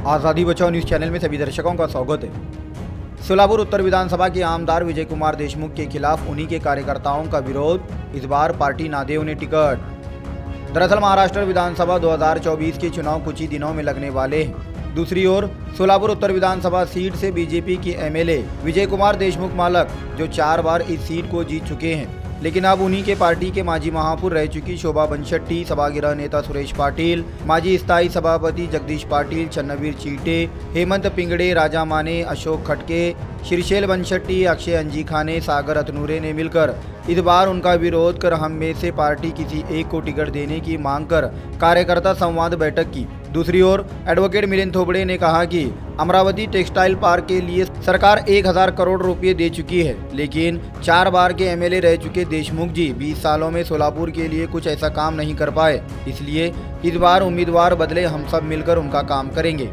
आज़ादी बचाओ news channel में सभी दर्शकों का स्वागत है। सोलापुर उत्तर विधानसभा के आमदार विजय कुमार देशमुख के खिलाफ उन्हीं के कार्यकर्ताओं का विरोध, इस बार पार्टी ना दे उन्हें टिकट। दरअसल महाराष्ट्र विधानसभा 2024 के चुनाव कुछ ही दिनों में लगने वाले हैं। दूसरी ओर सोलापुर उत्तर विधानसभा सीट से बीजेपी के एमएलए विजय कुमार देशमुख मालक, जो 4 बार इस सीट को जीत चुके हैं, लेकिन अब उन्हीं के पार्टी के माजी महापौर रह चुकी शोभा बनशेट्टी, सभागृह नेता सुरेश पाटिल, माजी स्थायी सभापति जगदीश पाटिल, चन्नवीर चीटे, हेमंत पिंगड़े, राजा माने, अशोक खटके, श्रीशैल बनशेट्टी, अक्षय अंजीखाने, सागर अतनूरे ने मिलकर इस बार उनका विरोध कर हम में से पार्टी किसी एक को टिकट देने की मांग कर कार्यकर्ता संवाद बैठक की। दूसरी ओर एडवोकेट मिलिंद थोबड़े ने कहा कि अमरावती टेक्सटाइल पार्क के लिए सरकार 1000 करोड़ रुपए दे चुकी है, लेकिन 4 बार के एमएलए रह चुके देशमुख जी 20 सालों में सोलापुर के लिए कुछ ऐसा काम नहीं कर पाए, इसलिए इस बार उम्मीदवार बदले, हम सब मिलकर उनका काम करेंगे।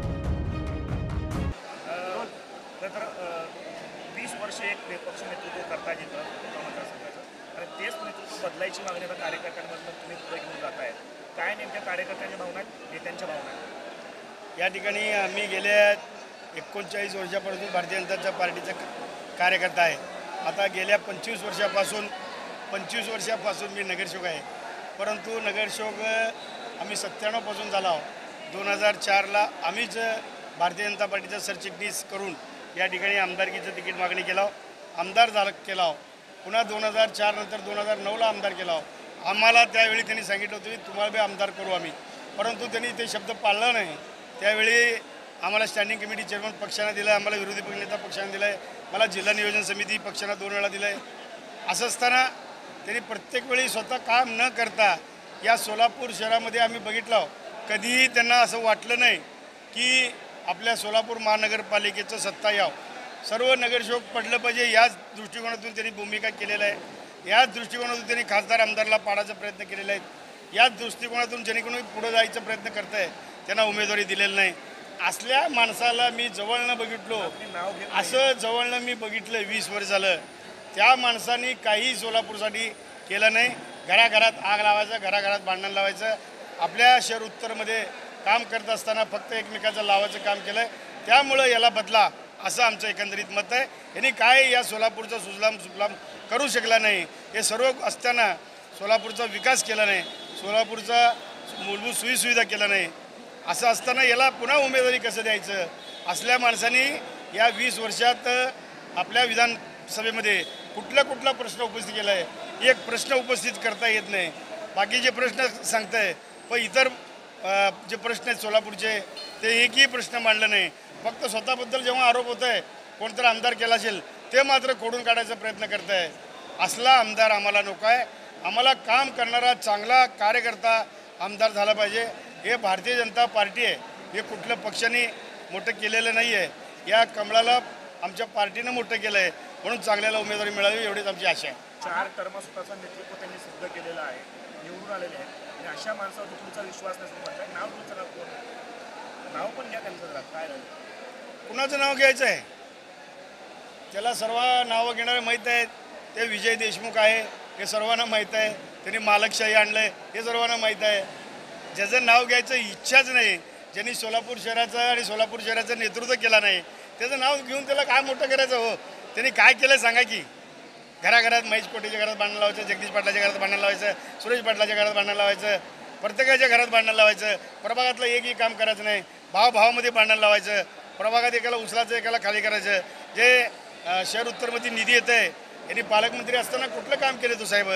20 वर्ष एक पक्ष नेतृत्व करता येतं मतदारसंघाचं आणि तेच नेतृत्व बदलायची मागणी आता कार्यकर्त्यांमधून तुम्ही पुढे घेऊन जाताय। काय नेमक्या कार्यकर्त्यांच्या भावना आहेत, नेत्यांच्या भावना आहेत? या ठिकाणी आम्ही गेल्या 39 वर्षापासून भारतीय जनता पार्टीचा कार्यकर्ता आहे। आता गेल्या 25 वर्षापासून मी नगरसेवक आहे, परंतु नगरसेवक आम्ही 97 पासून झालो आहोत। 2004ला आम्हीच भारतीय जनता पार्टीचा सरचिटणीस करून या ठिकाणी आमदारकीचं तिकीट मागणी केलं, आमदार केला। पुन्हा 2004 नंतर 2009ला आमदार केला। आम्हाला त्यावेळी त्यांनी सांगितलं होतं की तुम्हाला बी आमदार करू आम्ही, परंतु त्यांनी ते शब्द पाळला नाही। त्यावेळी आम्हाला स्टँडिंग कमिटी चेअरमन पक्षाने दिलं, आम्हाला विरोधी पक्षनेता पक्षाने दिलं आहे, मला जिल्हा नियोजन समिती पक्षाने 2 वेळा दिलं आहे। असं असताना त्यांनी प्रत्येक वेळी स्वतः काम न करता या सोलापूर शहरामध्ये आम्ही बघितलं, कधीही त्यांना असं वाटलं नाही की आपल्या सोलापूर महानगरपालिकेचं सत्ता यावं, सर्व नगरसेवक पडलं पाहिजे, याच दृष्टिकोनातून त्यांनी भूमिका केलेलं आहे। याच दृष्टिकोनातून त्यांनी खासदार आमदारला पाडायचा प्रयत्न केलेला आहे। याच दृष्टिकोनातून ज्यांनी कोणी पुढे जायचा प्रयत्न करत आहे त्यांना उमेदवारी दिलेली नाही। असल्या माणसाला मी जवळनं बघितलो, असं जवळनं मी बघितलं 20 वर्ष झालं। त्या माणसांनी काही सोलापूरसाठी केलं नाही। घराघरात आग लावायचं, घराघरात भांडण लावायचं, आपल्या शहर उत्तरमध्ये काम करत असताना फक्त एकमेकाचं लावायचं काम केलं आहे। त्यामुळं याला बदला असं आमचं एकंदरीत मत आहे। यांनी काय या सोलापूरचा सुजलाम सुफलाम करू शकला नाही, हे सर्व असताना सोलापूरचा विकास केला नाही, सोलापूरचा मूलभूत सोयीसुविधा केला नाही, असं असताना याला पुन्हा उमेदवारी कसं द्यायचं? असल्या माणसांनी या 20 वर्षात आपल्या विधानसभेमध्ये कुठला प्रश्न उपस्थित केला आहे? एक प्रश्न उपस्थित करता येत नाही, बाकीचे प्रश्न सांगताय, पण इतर जे प्रश्न आहेत सोलापूरचे ते एकही प्रश्न मांडला नाही। फक्त स्वतःबद्दल जेव्हा आरोप होत आहे, कोणतरी आमदार केला असेल ते मात्र खोडून काढायचा प्रयत्न करत आहे। असला आमदार आम्हाला नको आहे। आम्हाला काम करणारा चांगला कार्यकर्ता आमदार झाला पाहिजे। हे भारतीय जनता पार्टी आहे, हे कुठल्या पक्षाने मोठं केलेलं नाही आहे। या कमळाला आमच्या पार्टीनं मोठं केलं आहे, म्हणून चांगल्याला उमेदवारी मिळावी एवढीच आमची आशा आहे। 4 टर्म स्वतःचं नेतृत्व त्यांनी सिद्ध केलेलं आहे, निवडून आलेले आहे, आणि अशा माणसावर तुमचा विश्वास नसेल म्हणताय। नाव तुमचं नाव पण घ्या त्यांचं, काय कुणाचं नाव घ्यायचं आहे? त्याला सर्व नावं घेणारे माहीत आहेत, ते विजय देशमुख आहे हे सर्वांना माहीत आहे। त्यांनी मालकशाही आणलं आहे हे सर्वांना माहीत आहे। ज्याचं नाव घ्यायचं इच्छाच नाही, ज्यांनी सोलापूर शहराचं आणि सोलापूर शहराचं नेतृत्व केला नाही, त्याचं नाव घेऊन त्याला काय मोठं करायचं? हो, त्यांनी काय केलं सांगा की? घराघरात महेश कोटेच्या घरात भांडण लावायचं, जगदीश पाटलाच्या घरात भांडण लावायचं, सुरेश पाटलाच्या घरात भांडण लावायचं, प्रत्येकाच्या घरात भांडण लावायचं, प्रभागातलं एकही काम करायचं नाही, भावामध्ये भांडण लावायचं, प्रभागात एकाला उचलायचं, एकाला खाली करायचं। जे शहर उत्तरमध्ये निधी येत आहे, यांनी पालकमंत्री असताना कुठलं काम केलं तो साहेब?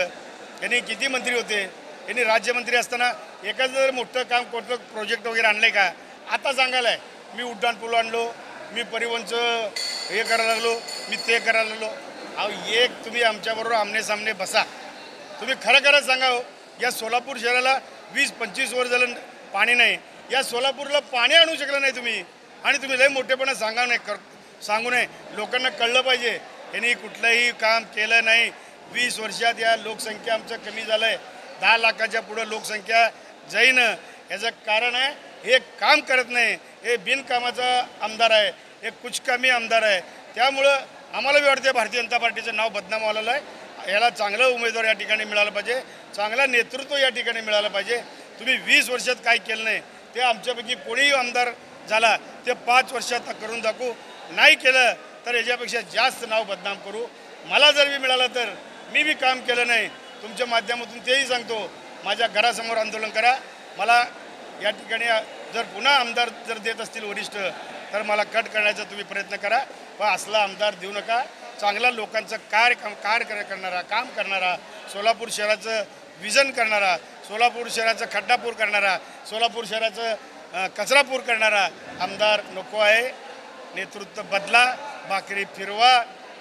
यांनी किती मंत्री होते? यांनी राज्यमंत्री असताना एकाच जर मोठं काम कोणतं प्रोजेक्ट वगैरे आणलं आहे का? आता सांगायला आहे मी उड्डाण पूल आणलो, मी परिवहनचं हे करायला लागलो, मी ते करायला लागलो। अहो, एक तुम्ही आमच्याबरोबर आमने सामने बसा, तुम्ही खरं सांगा हो, या सोलापूर शहराला 20-25 वर्ष झालं पाणी नाही, या सोलापूरला पाणी आणू शकलं नाही तुम्ही, आणि तुम्ही लय मोठेपणा सांगू नये। लोकांना कळलं पाहिजे यांनी कुठलंही काम केलं नाही। 20 वर्षात या लोकसंख्या आमचं कमी झालं आहे, 10 लाखाच्या पुढं लोकसंख्या जाईन। याचं कारण आहे हे काम करत नाही, हे बिनकामाचा आमदार आहे, हे कुचकामी आमदार आहे। त्यामुळं आम्हाला बी वाटते भारतीय जनता पार्टीचं नाव बदनाम व्हायला आहे। याला चांगला उमेदवार या ठिकाणी मिळाला पाहिजे, चांगला नेतृत्व या ठिकाणी मिळालं पाहिजे। तुम्ही 20 वर्षात काय केलं नाही, ते आमच्यापैकी कोणीही आमदार झाला ते 5 वर्षात करून दाखवू. नाही केलं तर याच्यापेक्षा जास्त नाव बदनाम करू. मला जर मी मिळालं तर मी बी काम केलं नाही, तुमच्या माध्यमातून तेही सांगतो, माझ्या घरासमोर आंदोलन करा. मला या ठिकाणी जर पुन्हा आमदार जर देत असतील वरिष्ठ तर मला कट करण्याचा तुम्ही प्रयत्न करा, पण असला आमदार देऊ नका. चांगला लोकांचं कार्य करणारा, काम करणारा, सोलापूर शहराचं विजन करणारा, सोलापूर शहराचं खड्डापूर करणारा, सोलापूर शहराचं कचरापूर करणारा आमदार नको आहे. नेतृत्व बदला, भाकरी फिरवा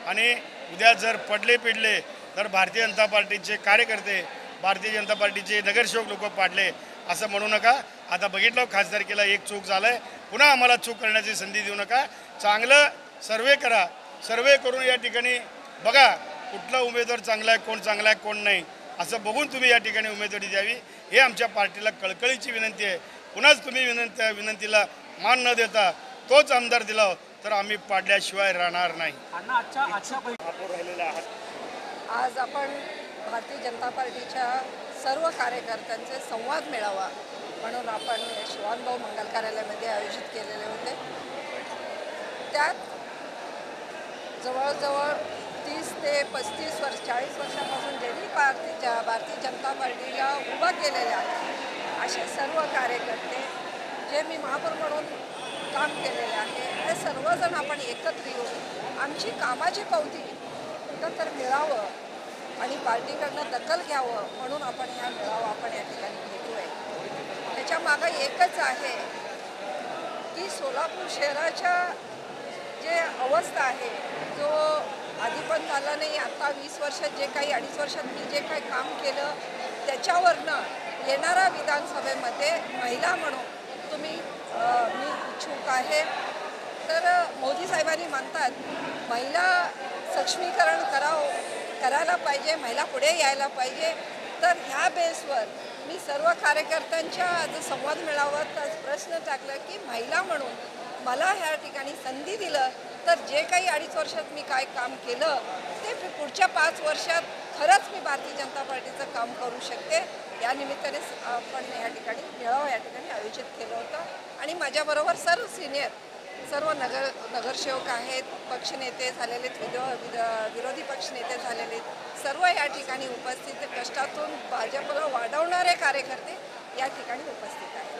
आणि उद्या जर पिडले तर भारतीय जनता पार्टीचे कार्यकर्ते, भारतीय जनता पार्टीचे नगरसेवक लोक पाडले असं म्हणू नका. आता बघितलं खासदारकीला एक चूक झालं आहे, पुन्हा आम्हाला चूक करण्याची संधी देऊ नका. चांगलं सर्वे करा, सर्वे करून या ठिकाणी बघा कुठला उमेदवार चांगला आहे, कोण चांगला आहे, कोण नाही असं बघून तुम्ही या ठिकाणी उमेदवारी द्यावी. हे आमच्या पार्टीला कळकळीची विनंती आहे. पुन्हाच तुम्ही विनंतीला मान न देता तोच आमदार दिला तर आम्ही पाडल्याशिवाय राहणार नाही. महापौर राहिलेले आहात. आज आपण भारतीय जनता पार्टीच्या सर्व कार्यकर्त्यांचे संवाद मेळावा म्हणून आपण शिवानभाऊ मंगल कार्यालयामध्ये आयोजित केलेले होते. त्यात जवळजवळ 30 ते 35 वर्ष 40 वर्षापासून ज्यांनी भारतीय जनता पार्टीला उभा केलेले आहे असे सर्व कार्यकर्ते, जे मी महापौर म्हणून काम केलेले आहे, हे सर्वजण आपण एकत्र येऊन आमची कामाची पावती कुठं तर मिळावं आणि पार्टीकडनं दखल घ्यावं म्हणून आपण ह्या मेळावा आपण या ठिकाणी घेतो आहे. त्याच्या मागं एकच आहे की सोलापूर शहराच्या जे अवस्था आहे, जो आधी पण झाला नाही, आता 20 वर्षात जे काही 2.5 वर्षात मी जे काही काम केलं त्याच्यावरनं येणाऱ्या विधानसभेमध्ये महिला म्हणून तुम्ही मी इच्छुक आहे. तर मोदी साहेबांनी म्हणतात महिला सक्षमीकरण करायला पाहिजे, महिला पुढे यायला पाहिजे. तर ह्या बेसवर मी सर्व कार्यकर्त्यांच्या आज संवाद मेळाव्यात आज प्रश्न टाकला की महिला म्हणून मला ह्या ठिकाणी संधी दिलं तर जे काही 2.5 वर्षात मी काय काम केलं ते पुढच्या 5 वर्षात खरंच मी भारतीय जनता पार्टीचं काम करू शकते. या निमित्ताने आपण या ठिकाणी मेळावा या ठिकाणी आयोजित केलं होतं आणि माझ्याबरोबर सर्व सिनियर सर्व नगरसेवक आहेत, पक्षनेते झालेले, विरोधी पक्षनेते झालेले, सर्व या ठिकाणी उपस्थित, कष्टातून भाजपला वाढवणारे कार्यकर्ते या ठिकाणी उपस्थित आहेत.